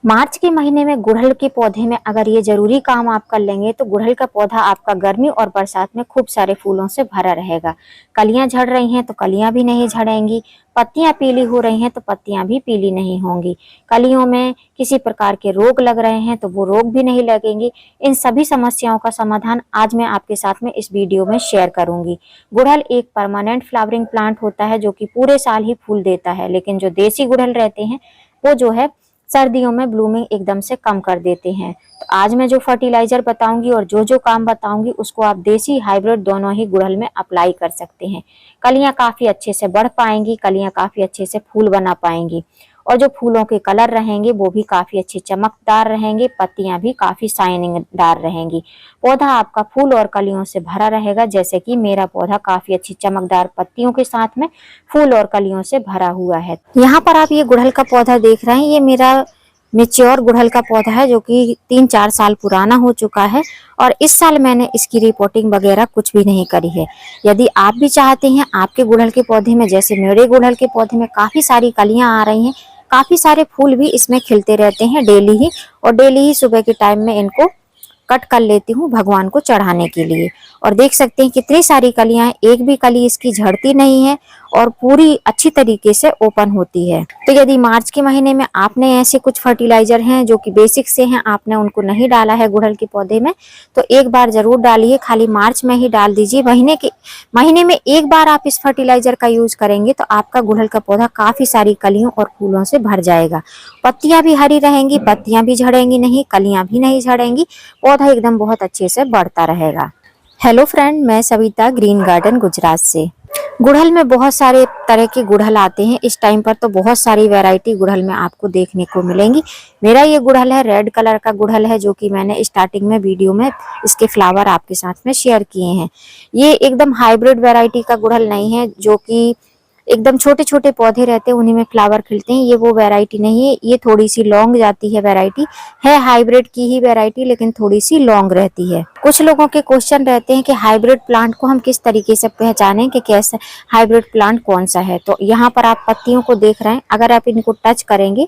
मार्च के महीने में गुड़हल के पौधे में अगर ये जरूरी काम आप कर लेंगे तो गुड़हल का पौधा आपका गर्मी और बरसात में खूब सारे फूलों से भरा रहेगा। कलियां झड़ रही हैं तो कलियां भी नहीं झड़ेंगी, पत्तियां पीली हो रही हैं तो पत्तियां भी पीली नहीं होंगी, कलियों में किसी प्रकार के रोग लग रहे हैं तो वो रोग भी नहीं लगेंगे। इन सभी समस्याओं का समाधान आज मैं आपके साथ में इस वीडियो में शेयर करूंगी। गुड़हल एक परमानेंट फ्लावरिंग प्लांट होता है जो कि पूरे साल ही फूल देता है, लेकिन जो देसी गुड़हल रहते हैं वो जो है सर्दियों में ब्लूमिंग एकदम से कम कर देते हैं। तो आज मैं जो फर्टिलाइजर बताऊंगी और जो जो काम बताऊंगी उसको आप देसी हाइब्रिड दोनों ही गुड़हल में अप्लाई कर सकते हैं। कलियां काफी अच्छे से बढ़ पाएंगी, कलियां काफी अच्छे से फूल बना पाएंगी और जो फूलों के कलर रहेंगे वो भी काफी अच्छे चमकदार रहेंगे, पत्तियां भी काफी शाइनिंगदार रहेंगी। पौधा आपका फूल और कलियों से भरा रहेगा, जैसे कि मेरा पौधा काफी अच्छी चमकदार पत्तियों के साथ में फूल और कलियों से भरा हुआ है। यहाँ पर आप ये गुड़हल का पौधा देख रहे हैं, ये मेरा मेच्योर गुड़हल का पौधा है जो कि 3-4 साल पुराना हो चुका है और इस साल मैंने इसकी रिपोर्टिंग वगैरह कुछ भी नहीं करी है। यदि आप भी चाहते हैं आपके गुड़हल के पौधे में, जैसे मेरे गुड़हल के पौधे में काफी सारी कलियां आ रही हैं, काफी सारे फूल भी इसमें खिलते रहते हैं डेली ही, और डेली ही सुबह के टाइम में इनको कट कर लेती हूँ भगवान को चढ़ाने के लिए। और देख सकते हैं कितनी सारी कलियां हैं, एक भी कली इसकी झड़ती नहीं है और पूरी अच्छी तरीके से ओपन होती है। तो यदि मार्च के महीने में आपने ऐसे कुछ फर्टिलाइजर हैं जो कि बेसिक से हैं, आपने उनको नहीं डाला है गुड़हल के पौधे में, तो एक बार जरूर डालिए। खाली मार्च में ही डाल दीजिए। महीने में एक बार आप इस फर्टिलाइजर का यूज करेंगे तो आपका गुड़हल का पौधा काफी सारी कलियों और फूलों से भर जाएगा। पत्तियां भी हरी रहेंगी, पत्तियां भी झड़ेंगी नहीं, कलियां भी नहीं झड़ेंगी, पौधा एकदम बहुत अच्छे से बढ़ता रहेगा। हेलो फ्रेंड, मैं सविता ग्रीन गार्डन गुजरात से। गुड़हल में बहुत सारे तरह के गुड़हल आते हैं। इस टाइम पर तो बहुत सारी वैरायटी गुड़हल में आपको देखने को मिलेंगी। मेरा ये गुड़हल है, रेड कलर का गुड़हल है, जो कि मैंने स्टार्टिंग में वीडियो में इसके फ्लावर आपके साथ में शेयर किए हैं। ये एकदम हाइब्रिड वैरायटी का गुड़हल नहीं है जो कि एकदम छोटे छोटे पौधे रहते हैं उन्हीं में फ्लावर खिलते हैं, ये वो वैरायटी नहीं है। ये थोड़ी सी लॉन्ग जाती है वैरायटी, है हाइब्रिड की ही वैरायटी, लेकिन थोड़ी सी लॉन्ग रहती है। कुछ लोगों के क्वेश्चन रहते हैं कि हाइब्रिड प्लांट को हम किस तरीके से पहचानें कि कैसे हाइब्रिड प्लांट कौन सा है। तो यहाँ पर आप पत्तियों को देख रहे हैं, अगर आप इनको टच करेंगे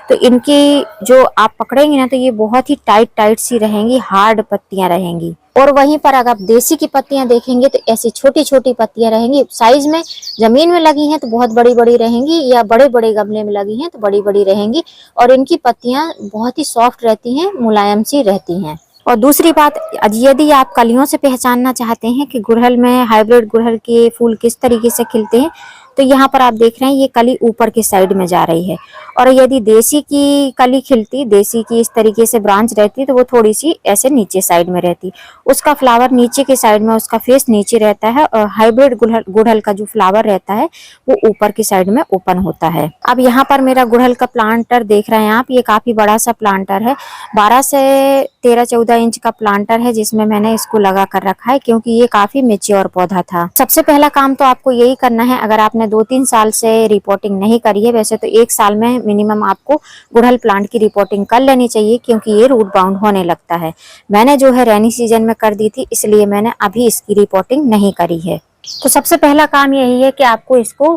तो इनकी जो आप पकड़ेंगे ना तो ये बहुत ही टाइट टाइट सी रहेंगी, हार्ड पत्तियां रहेंगी। और वहीं पर अगर आप देसी की पत्तियां देखेंगे तो ऐसी छोटी छोटी पत्तियां रहेंगी। साइज में जमीन में लगी हैं तो बहुत बड़ी बड़ी रहेंगी, या बड़े बड़े गमले में लगी हैं तो बड़ी बड़ी रहेंगी, और इनकी पत्तियां बहुत ही सॉफ्ट रहती हैं, मुलायम सी रहती हैं। और दूसरी बात, यदि आप कलियों से पहचानना चाहते हैं कि गुड़हल में हाइब्रिड गुड़हल के फूल किस तरीके से खिलते हैं, तो यहाँ पर आप देख रहे हैं ये कली ऊपर की साइड में जा रही है। और यदि देसी की कली खिलती, देसी की इस तरीके से ब्रांच रहती तो वो थोड़ी सी ऐसे नीचे साइड में रहती, उसका फ्लावर नीचे के साइड में, उसका फेस नीचे रहता है। और हाइब्रिड गुड़हल का जो फ्लावर रहता है वो ऊपर की साइड में ओपन होता है। अब यहाँ पर मेरा गुड़हल का प्लांटर देख रहे हैं आप, ये काफी बड़ा सा प्लांटर है, 12 से 13-14 इंच का प्लांटर है जिसमें मैंने इसको लगा कर रखा है, क्योंकि ये काफी मेच्योर पौधा था। सबसे पहला काम तो आपको यही करना है, अगर आपने 2-3 साल से रिपोर्टिंग नहीं करी है, वैसे तो 1 साल में मिनिमम आपको गुड़हल प्लांट की रिपोर्टिंग कर लेनी चाहिए, क्योंकि ये रूट बाउंड होने लगता है। मैंने जो है रेनी सीजन में कर दी थी, इसलिए मैंने अभी इसकी रिपोर्टिंग नहीं करी है। तो सबसे पहला काम यही है कि आपको इसको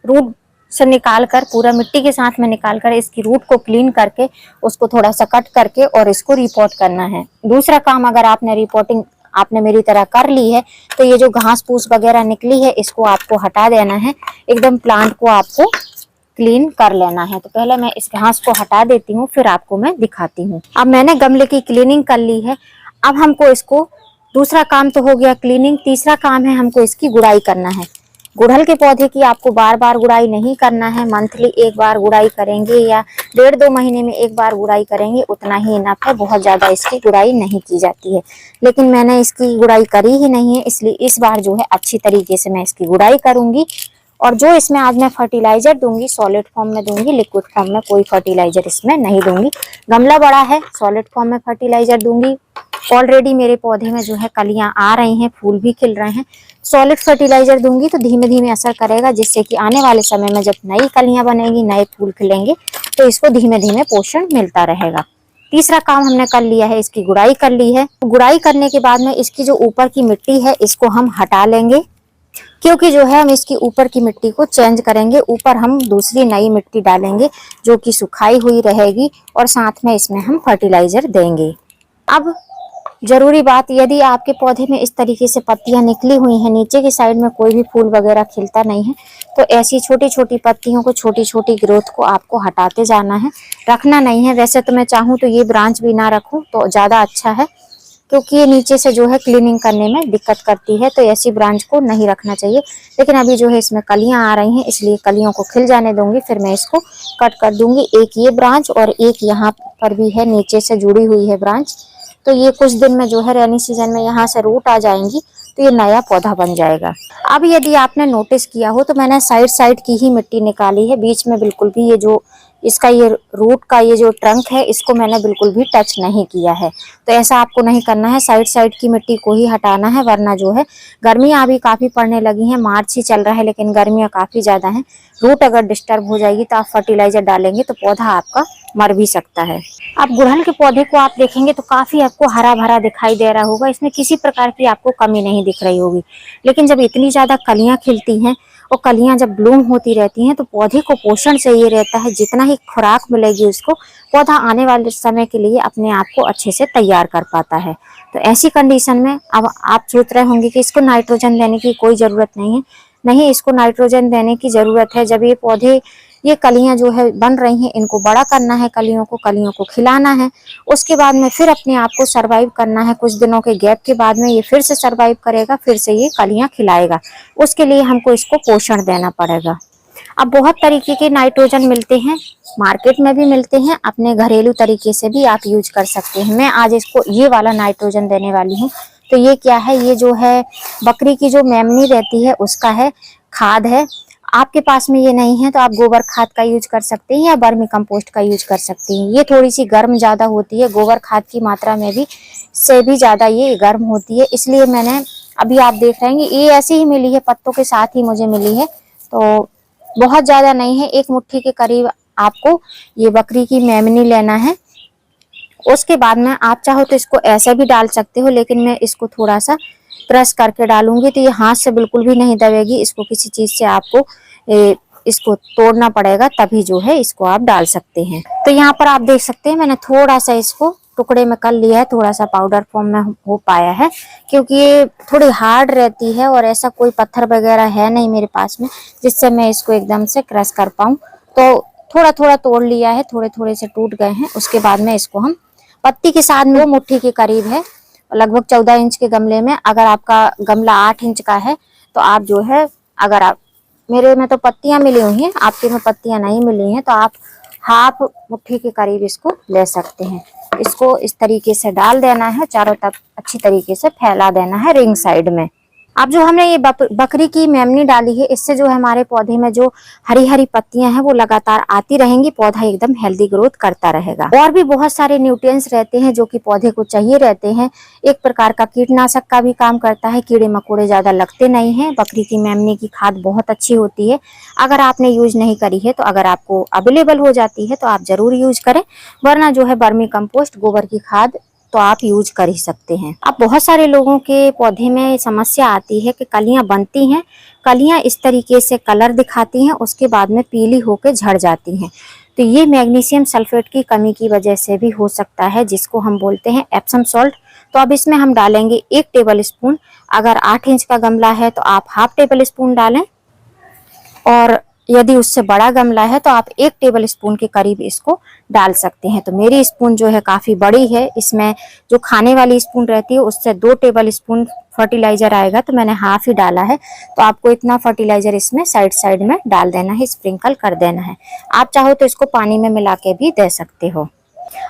रूट से निकाल कर, पूरा मिट्टी के साथ में निकाल कर, इसकी रूट को क्लीन करके उसको थोड़ा सा कट करके और इसको रिपोर्ट करना है। दूसरा काम, अगर आपने रिपोर्टिंग आपने मेरी तरह कर ली है तो ये जो घास फूस वगैरह निकली है इसको आपको हटा देना है, एकदम प्लांट को आपको क्लीन कर लेना है। तो पहले मैं इस घास को हटा देती हूँ, फिर आपको मैं दिखाती हूँ। अब मैंने गमले की क्लीनिंग कर ली है। अब हमको इसको, दूसरा काम तो हो गया क्लीनिंग, तीसरा काम है हमको इसकी गुड़ाई करना है। गुड़हल के पौधे की आपको बार बार गुड़ाई नहीं करना है, मंथली एक बार गुड़ाई करेंगे या 1.5-2 महीने में एक बार गुड़ाई करेंगे, उतना ही इनफ है। बहुत ज्यादा इसकी गुड़ाई नहीं की जाती है, लेकिन मैंने इसकी गुड़ाई करी ही नहीं है, इसलिए इस बार जो है अच्छी तरीके से मैं इसकी गुड़ाई करूंगी। और जो इसमें आज मैं फर्टिलाइजर दूंगी, सॉलिड फॉर्म में दूंगी, लिक्विड फॉर्म में कोई फर्टिलाइजर इसमें नहीं दूंगी। गमला बड़ा है, सॉलिड फॉर्म में फर्टिलाइजर दूंगी। ऑलरेडी मेरे पौधे में जो है कलियां आ रही हैं, फूल भी खिल रहे हैं। सॉलिड फर्टिलाइजर दूंगी तो धीमे धीमे असर करेगा, जिससे कि आने वाले समय में जब नई कलियां बनेगी, नए फूल खिलेंगे, तो इसको धीमे धीमे पोषण मिलता रहेगा। तीसरा काम हमने कर लिया है, इसकी गुड़ाई कर ली है। गुड़ाई करने के बाद में इसकी जो ऊपर की मिट्टी है इसको हम हटा लेंगे। क्योंकि जो है हम इसकी ऊपर की मिट्टी को चेंज करेंगे, ऊपर हम दूसरी नई मिट्टी डालेंगे जो कि सुखाई हुई रहेगी और साथ में इसमें हम फर्टिलाइजर देंगे। अब जरूरी बात, यदि आपके पौधे में इस तरीके से पत्तियां निकली हुई हैं, नीचे की साइड में कोई भी फूल वगैरह खिलता नहीं है, तो ऐसी छोटी छोटी पत्तियों को, छोटी छोटी ग्रोथ को आपको हटाते जाना है, रखना नहीं है। वैसे तो मैं चाहूँ तो ये ब्रांच भी ना रखूं तो ज्यादा अच्छा है, क्योंकि ये नीचे से जो है क्लीनिंग करने में दिक्कत करती है, तो ऐसी ब्रांच को नहीं रखना चाहिए। लेकिन अभी जो है इसमें कलियां आ रही हैं, इसलिए कलियों को खिल जाने दूंगी, फिर मैं इसको कट कर दूंगी। एक ये ब्रांच और एक यहाँ पर भी है, नीचे से जुड़ी हुई है ब्रांच, तो ये कुछ दिन में जो है रेनी सीजन में यहाँ से रूट आ जाएंगी, तो ये नया पौधा बन जाएगा। अब यदि आपने नोटिस किया हो तो मैंने साइड साइड की ही मिट्टी निकाली है, बीच में बिल्कुल भी ये जो इसका ये रूट का ये जो ट्रंक है, इसको मैंने बिल्कुल भी टच नहीं किया है। तो ऐसा आपको नहीं करना है, साइड साइड की मिट्टी को ही हटाना है, वरना जो है गर्मियां अभी काफी पड़ने लगी हैं, मार्च ही चल रहा है लेकिन गर्मियां काफी ज्यादा हैं। रूट अगर डिस्टर्ब हो जाएगी तो आप फर्टिलाइजर डालेंगे तो पौधा आपका मर भी सकता है। अब गुड़हल के पौधे को आप देखेंगे तो काफी आपको हरा भरा दिखाई दे रहा होगा, इसमें किसी प्रकार की आपको कमी नहीं दिख रही होगी। लेकिन जब इतनी ज्यादा कलियां खिलती हैं और कलियां जब ब्लूम होती रहती हैं, तो पौधे को पोषण चाहिए रहता है, जितना ही खुराक मिलेगी उसको, पौधा आने वाले समय के लिए अपने आप को अच्छे से तैयार कर पाता है। तो ऐसी कंडीशन में अब आप सोच रहे होंगे कि इसको नाइट्रोजन देने की कोई जरूरत नहीं है। नहीं, इसको नाइट्रोजन देने की जरूरत है। जब ये पौधे, ये कलियां जो है बन रही हैं, इनको बड़ा करना है, कलियों को खिलाना है, उसके बाद में फिर अपने आप को सरवाइव करना है। कुछ दिनों के गैप के बाद में ये फिर से सरवाइव करेगा, फिर से ये कलियां खिलाएगा, उसके लिए हमको इसको पोषण देना पड़ेगा। अब बहुत तरीके के नाइट्रोजन मिलते हैं, मार्केट में भी मिलते हैं, अपने घरेलू तरीके से भी आप यूज कर सकते हैं। मैं आज इसको ये वाला नाइट्रोजन देने वाली हूँ। तो ये क्या है, ये जो है बकरी की जो मेमनी रहती है उसका है, खाद है। आपके पास में ये नहीं है तो आप गोबर खाद का यूज कर सकते हैं या वर्मी कंपोस्ट का यूज कर सकते हैं। ये थोड़ी सी गर्म ज्यादा होती है, गोबर खाद की मात्रा में भी से भी ज्यादा ये गर्म होती है, इसलिए मैंने, अभी आप देख रहे हैं ये ऐसे ही मिली है, पत्तों के साथ ही मुझे मिली है, तो बहुत ज्यादा नहीं है, एक मुट्ठी के करीब आपको ये बकरी की मेमनी लेना है। उसके बाद में आप चाहो तो इसको ऐसे भी डाल सकते हो, लेकिन मैं इसको थोड़ा सा क्रश करके डालूंगी, तो ये हाथ से बिल्कुल भी नहीं दबेगी, इसको किसी चीज से आपको इसको तोड़ना पड़ेगा, तभी जो है इसको आप डाल सकते हैं। तो यहाँ पर आप देख सकते हैं मैंने थोड़ा सा इसको टुकड़े में कर लिया है, थोड़ा सा पाउडर फॉर्म में हो पाया है, क्योंकि ये थोड़ी हार्ड रहती है और ऐसा कोई पत्थर वगैरह है नहीं मेरे पास में जिससे मैं इसको एकदम से क्रश कर पाऊं। तो थोड़ा थोड़ा तोड़ लिया है, थोड़े थोड़े से टूट गए हैं। उसके बाद में इसको हम पत्ती के साथ में, 2 मुट्ठी के करीब है, लगभग 14 इंच के गमले में। अगर आपका गमला 8 इंच का है तो आप जो है, अगर आप, मेरे में तो पत्तियां मिली हुई हैं, आपके में पत्तियां नहीं मिली हैं, तो आप हाफ मुट्ठी के करीब इसको ले सकते हैं। इसको इस तरीके से डाल देना है, चारों तरफ अच्छी तरीके से फैला देना है रिंग साइड में। अब जो हमने ये बकरी की मेमनी डाली है, इससे जो है हमारे पौधे में जो हरी हरी पत्तियां हैं वो लगातार आती रहेंगी, पौधा एकदम हेल्दी ग्रोथ करता रहेगा। और भी बहुत सारे न्यूट्रिएंट्स रहते हैं जो कि पौधे को चाहिए रहते हैं। एक प्रकार का कीटनाशक का भी काम करता है, कीड़े मकोड़े ज्यादा लगते नहीं हैं। बकरी की मेमनी की खाद बहुत अच्छी होती है, अगर आपने यूज नहीं करी है तो अगर आपको अवेलेबल हो जाती है तो आप जरूर यूज करें, वरना जो है वर्मी कंपोस्ट, गोबर की खाद तो आप यूज कर ही सकते हैं। अब बहुत सारे लोगों के पौधे में समस्या आती है कि कलियां बनती हैं, कलियां इस तरीके से कलर दिखाती हैं, उसके बाद में पीली होकर झड़ जाती हैं। तो ये मैग्नीशियम सल्फेट की कमी की वजह से भी हो सकता है, जिसको हम बोलते हैं एप्सम सॉल्ट। तो अब इसमें हम डालेंगे 1 टेबल स्पून। अगर 8 इंच का गमला है तो आप हाफ टेबल स्पून डालें, और यदि उससे बड़ा गमला है तो आप 1 टेबल स्पून के करीब इसको डाल सकते हैं। तो मेरी स्पून जो है काफी बड़ी है, इसमें जो खाने वाली स्पून रहती है उससे 2 टेबल स्पून फर्टिलाइजर आएगा, तो मैंने हाफ ही डाला है। तो आपको इतना फर्टिलाइजर इसमें साइड साइड में डाल देना है, स्प्रिंकल कर देना है। आप चाहो तो इसको पानी में मिला के भी दे सकते हो।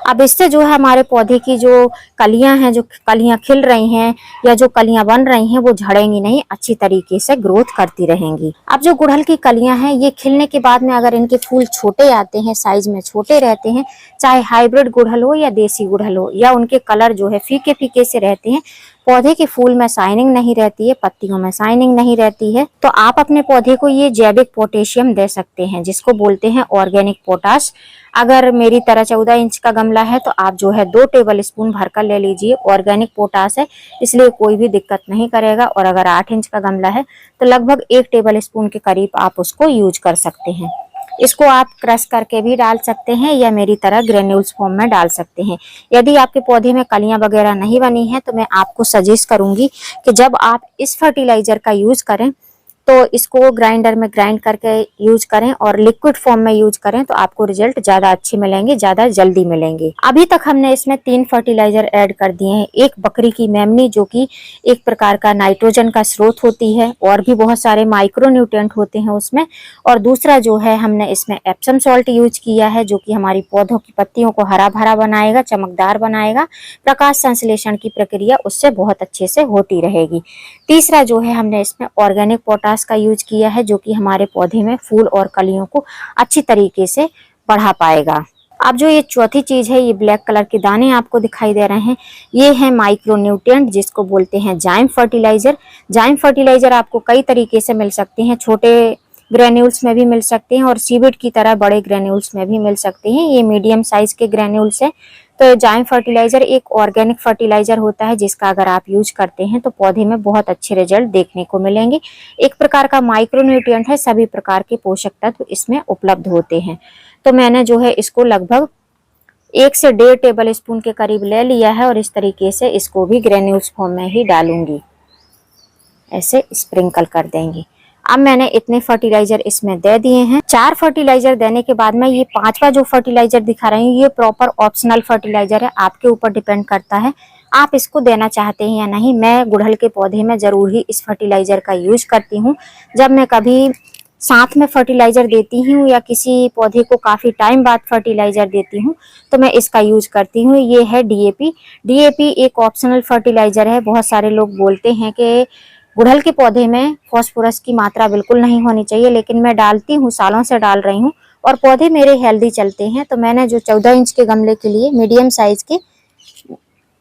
अब इससे जो है हमारे पौधे की जो कलियां हैं, जो कलियां खिल रही हैं या जो कलियां बन रही हैं, वो झड़ेंगी नहीं, अच्छी तरीके से ग्रोथ करती रहेंगी। अब जो गुड़हल की कलियां हैं, ये खिलने के बाद में अगर इनके फूल छोटे आते हैं, साइज में छोटे रहते हैं, चाहे हाइब्रिड गुड़हल हो या देसी गुड़हल हो, या उनके कलर जो है फीके फीके से रहते हैं, पौधे के फूल में शाइनिंग नहीं रहती है, पत्तियों में शाइनिंग नहीं रहती है, तो आप अपने पौधे को ये जैविक पोटेशियम दे सकते हैं, जिसको बोलते हैं ऑर्गेनिक पोटाश। अगर मेरी तरह 14 इंच का गमला गमला है तो आप जो है 2 टेबल स्पून भरकर ले लीजिए। ऑर्गेनिक पोटास है इसलिए कोई भी दिक्कत नहीं करेगा। और अगर 8 इंच का गमला है तो लगभग 1 टेबल स्पून के करीब आप उसको यूज कर सकते हैं। इसको आप क्रश करके भी डाल सकते हैं या मेरी तरह ग्रेन्यूल्स फॉर्म में डाल सकते हैं। यदि आपके पौधे में कलियां वगैरह नहीं बनी है तो मैं आपको सजेस्ट करूंगी कि जब आप इस फर्टिलाइजर का यूज करें तो इसको ग्राइंडर में ग्राइंड करके यूज करें और लिक्विड फॉर्म में यूज करें तो आपको रिजल्ट ज्यादा अच्छे मिलेंगे, ज्यादा जल्दी मिलेंगे। अभी तक हमने इसमें 3 फर्टिलाइजर ऐड कर दिए हैं। एक बकरी की मेमनी जो कि एक प्रकार का नाइट्रोजन का स्रोत होती है और भी बहुत सारे माइक्रो न्यूट्रिएंट होते हैं उसमें। और दूसरा जो है हमने इसमें एप्सम सॉल्ट यूज किया है जो कि हमारी पौधों की पत्तियों को हरा भरा बनाएगा, चमकदार बनाएगा। प्रकाश संश्लेषण की प्रक्रिया उससे बहुत अच्छे से होती रहेगी। तीसरा जो है हमने इसमें ऑर्गेनिक पोटास का यूज किया है जो कि हमारे पौधे में फूल और कलियों को अच्छी तरीके से बढ़ा पाएगा। अब जो ये चौथी चीज है, ये ब्लैक कलर के दाने आपको दिखाई दे रहे हैं, ये है माइक्रो न्यूट्रिएंट जिसको बोलते हैं जाइम फर्टिलाइजर। जाइम फर्टिलाइजर आपको कई तरीके से मिल सकते हैं, छोटे ग्रेन्यूल्स में भी मिल सकते हैं और सीविड की तरह बड़े ग्रेन्यूल्स में भी मिल सकते हैं। ये मीडियम साइज के ग्रेन्यूल्स है। तो जाइम फर्टिलाइजर एक ऑर्गेनिक फर्टिलाइजर होता है जिसका अगर आप यूज करते हैं तो पौधे में बहुत अच्छे रिजल्ट देखने को मिलेंगे। एक प्रकार का माइक्रो न्यूट्रिएंट है, सभी प्रकार के पोषक तत्व इसमें उपलब्ध होते हैं। तो मैंने जो है इसको लगभग 1 से 1.5 टेबल स्पून के करीब ले लिया है और इस तरीके से इसको भी ग्रेन्यूल्स फॉर्म में ही डालूंगी, ऐसे स्प्रिंकल कर देंगे। अब मैंने इतने फर्टिलाइजर इसमें दे दिए हैं। 4 फर्टिलाइजर देने के बाद में ये 5वां जो फर्टिलाइजर दिखा रही हूँ ये प्रॉपर ऑप्शनल फर्टिलाइजर है, आपके ऊपर डिपेंड करता है आप इसको देना चाहते हैं या नहीं। मैं गुड़हल के पौधे में जरूर ही इस फर्टिलाइजर का यूज करती हूँ। जब मैं कभी साथ में फर्टिलाइजर देती हूँ या किसी पौधे को काफी टाइम बाद फर्टिलाइजर देती हूँ तो मैं इसका यूज करती हूँ। ये है डीएपी। डीएपी एक ऑप्शनल फर्टिलाइजर है। बहुत सारे लोग बोलते हैं कि गुड़हल के पौधे में फास्फोरस की मात्रा बिल्कुल नहीं होनी चाहिए, लेकिन मैं डालती हूँ, सालों से डाल रही हूँ और पौधे मेरे हेल्दी चलते हैं। तो मैंने जो 14 इंच के गमले के लिए मीडियम साइज के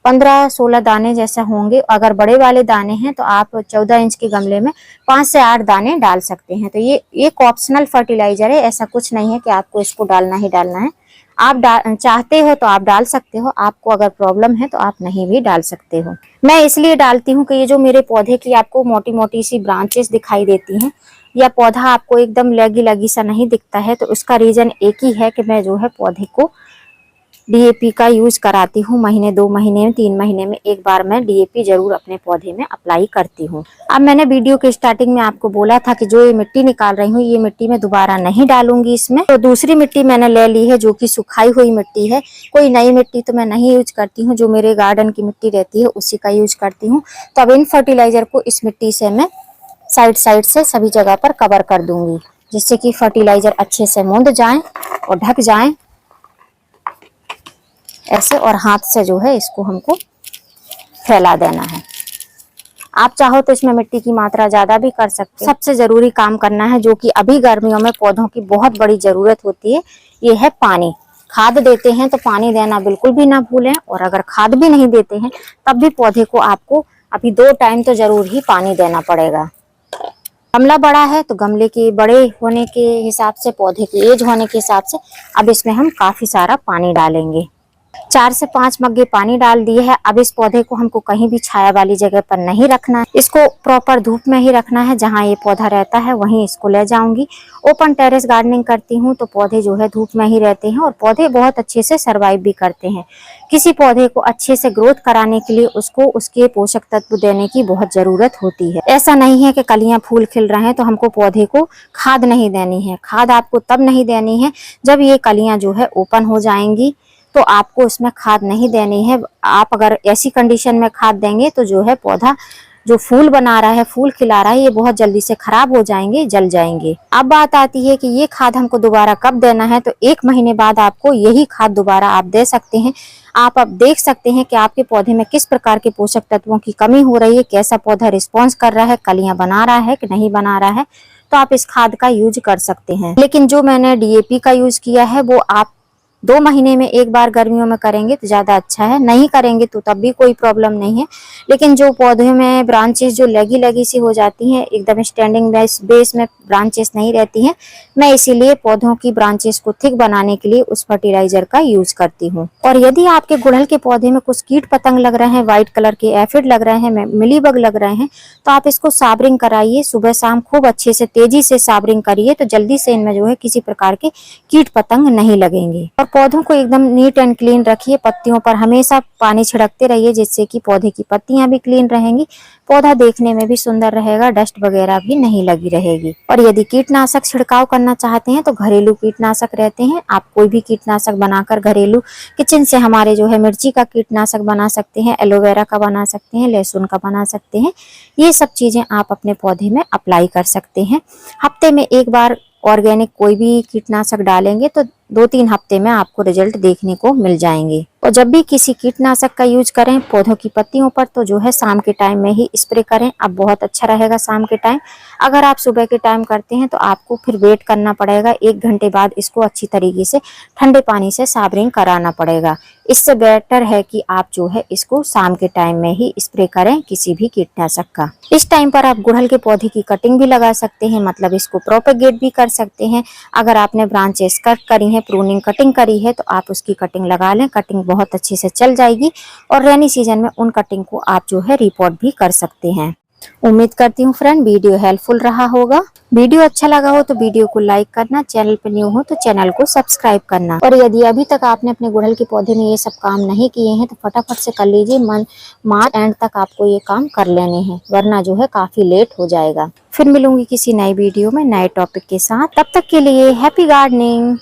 15-16 दाने जैसा होंगे, अगर बड़े वाले दाने हैं तो आप 14 इंच के गमले में 5 से 8 दाने डाल सकते हैं। तो ये एक ऑप्शनल फर्टिलाइजर है, ऐसा कुछ नहीं है कि आपको इसको डालना ही डालना है। आप चाहते हो तो आप डाल सकते हो, आपको अगर प्रॉब्लम है तो आप नहीं भी डाल सकते हो। मैं इसलिए डालती हूँ कि ये जो मेरे पौधे की आपको मोटी मोटी सी ब्रांचेस दिखाई देती हैं या पौधा आपको एकदम लगी लगी सा नहीं दिखता है तो उसका रीजन एक ही है कि मैं जो है पौधे को डीएपी का यूज कराती हूँ। महीने 2 महीने में 3 महीने में एक बार मैं डीएपी जरूर अपने पौधे में अप्लाई करती हूँ। अब मैंने वीडियो के स्टार्टिंग में आपको बोला था कि जो ये मिट्टी निकाल रही हूँ ये मिट्टी में दोबारा नहीं डालूंगी इसमें। तो दूसरी मिट्टी मैंने ले ली है जो कि सुखाई हुई मिट्टी है। कोई नई मिट्टी तो मैं नहीं यूज करती हूँ, जो मेरे गार्डन की मिट्टी रहती है उसी का यूज करती हूँ। तो अब इन फर्टिलाइजर को इस मिट्टी से मैं साइड साइड से सभी जगह पर कवर कर दूंगी जिससे कि फर्टिलाइजर अच्छे से मुंद जाए और ढक जाए ऐसे, और हाथ से जो है इसको हमको फैला देना है। आप चाहो तो इसमें मिट्टी की मात्रा ज्यादा भी कर सकते हैं। सबसे जरूरी काम करना है जो कि अभी गर्मियों में पौधों की बहुत बड़ी जरूरत होती है, ये है पानी। खाद देते हैं तो पानी देना बिल्कुल भी ना भूलें, और अगर खाद भी नहीं देते हैं तब भी पौधे को आपको अभी 2 टाइम तो जरूर ही पानी देना पड़ेगा। गमला बड़ा है तो गमले के बड़े होने के हिसाब से, पौधे की एज होने के हिसाब से अब इसमें हम काफी सारा पानी डालेंगे। 4 से 5 मग्गे पानी डाल दिए है। अब इस पौधे को हमको कहीं भी छाया वाली जगह पर नहीं रखना है, इसको प्रॉपर धूप में ही रखना है। जहाँ ये पौधा रहता है वहीं इसको ले जाऊंगी। ओपन टेरेस गार्डनिंग करती हूँ तो पौधे जो है धूप में ही रहते हैं और पौधे बहुत अच्छे से सरवाइव भी करते हैं। किसी पौधे को अच्छे से ग्रोथ कराने के लिए उसको उसके पोषक तत्व देने की बहुत जरूरत होती है। ऐसा नहीं है कि कलियां फूल खिल रहे हैं तो हमको पौधे को खाद नहीं देनी है। खाद आपको तब नहीं देनी है जब ये कलियां जो है ओपन हो जाएंगी, तो आपको उसमें खाद नहीं देनी है। आप अगर ऐसी कंडीशन में खाद देंगे तो जो है पौधा जो फूल बना रहा है, फूल खिला रहा है, ये बहुत जल्दी से खराब हो जाएंगे, जल जाएंगे। अब बात आती है कि ये खाद हमको दोबारा कब देना है, तो 1 महीने बाद आपको यही खाद दोबारा आप दे सकते हैं। आप अब देख सकते हैं कि आपके पौधे में किस प्रकार के पोषक तत्वों की कमी हो रही है, कैसा पौधा रिस्पॉन्स कर रहा है, कलियां बना रहा है कि नहीं बना रहा है, तो आप इस खाद का यूज कर सकते हैं। लेकिन जो मैंने डीएपी का यूज किया है वो आप 2 महीने में एक बार गर्मियों में करेंगे तो ज्यादा अच्छा है, नहीं करेंगे तो तब भी कोई प्रॉब्लम नहीं है। लेकिन जो पौधे में ब्रांचेस जो लगी लगी सी हो जाती हैं, एकदम स्टैंडिंग बेस में ब्रांचेस नहीं रहती हैं, मैं इसीलिए पौधों की ब्रांचेस को थिक बनाने के लिए उस फर्टिलाइजर का यूज करती हूँ। और यदि आपके गुड़हल के पौधे में कुछ कीट पतंग लग रहे हैं, व्हाइट कलर के एफिड लग रहे हैं, मिलीबग लग रहे हैं, तो आप इसको साबरिंग कराइए। सुबह शाम खूब अच्छे से तेजी से साबरिंग करिए, तो जल्दी से इनमें जो है किसी प्रकार के कीट पतंग नहीं लगेंगे। और पौधों को एकदम नीट एंड क्लीन रखिए। पत्तियों पर हमेशा पानी छिड़कते रहिए, जिससे कि पौधे की पत्तियां भी क्लीन रहेंगी, पौधा देखने में भी सुंदर रहेगा, डस्ट वगैरह भी नहीं लगी रहेगी। और यदि कीटनाशक छिड़काव करना चाहते हैं तो घरेलू कीटनाशक रहते हैं, आप कोई भी कीटनाशक बनाकर घरेलू किचन से हमारे जो है मिर्ची का कीटनाशक बना सकते हैं, एलोवेरा का बना सकते हैं, लहसुन का बना सकते हैं। ये सब चीजें आप अपने पौधे में अप्लाई कर सकते हैं। हफ्ते में एक बार ऑर्गेनिक कोई भी कीटनाशक डालेंगे तो 2-3 हफ्ते में आपको रिजल्ट देखने को मिल जाएंगे। और जब भी किसी कीटनाशक का यूज करें पौधों की पत्तियों पर, तो जो है शाम के टाइम में ही स्प्रे करें। अब बहुत अच्छा रहेगा शाम के टाइम। अगर आप सुबह के टाइम करते हैं तो आपको फिर वेट करना पड़ेगा, 1 घंटे बाद इसको अच्छी तरीके से ठंडे पानी से साबरिंग कराना पड़ेगा। इससे बेटर है कि आप जो है इसको शाम के टाइम में ही स्प्रे करें किसी भी कीटनाशक का। इस टाइम पर आप गुड़हल के पौधे की कटिंग भी लगा सकते हैं, मतलब इसको प्रोपेगेट भी कर सकते हैं। अगर आपने ब्रांचेस कट करी है, प्रूनिंग कटिंग करी है, तो आप उसकी कटिंग लगा लें, कटिंग बहुत अच्छे से चल जाएगी। और रेनी सीजन में उन कटिंग को आप जो है रिपोर्ट भी कर सकते हैं। उम्मीद करती हूँ फ्रेंड वीडियो हेल्पफुल रहा होगा। वीडियो अच्छा लगा हो तो वीडियो को लाइक करना, चैनल पर न्यू हो तो चैनल को सब्सक्राइब करना। और यदि अभी तक आपने अपने गुड़हल के पौधे में ये सब काम नहीं किए हैं तो फटाफट से कर लीजिए। मार्च एंड तक आपको ये काम कर लेने हैं, वरना जो है काफी लेट हो जाएगा। फिर मिलूंगी किसी नई वीडियो में नए टॉपिक के साथ। तब तक के लिए हैप्पी गार्डनिंग।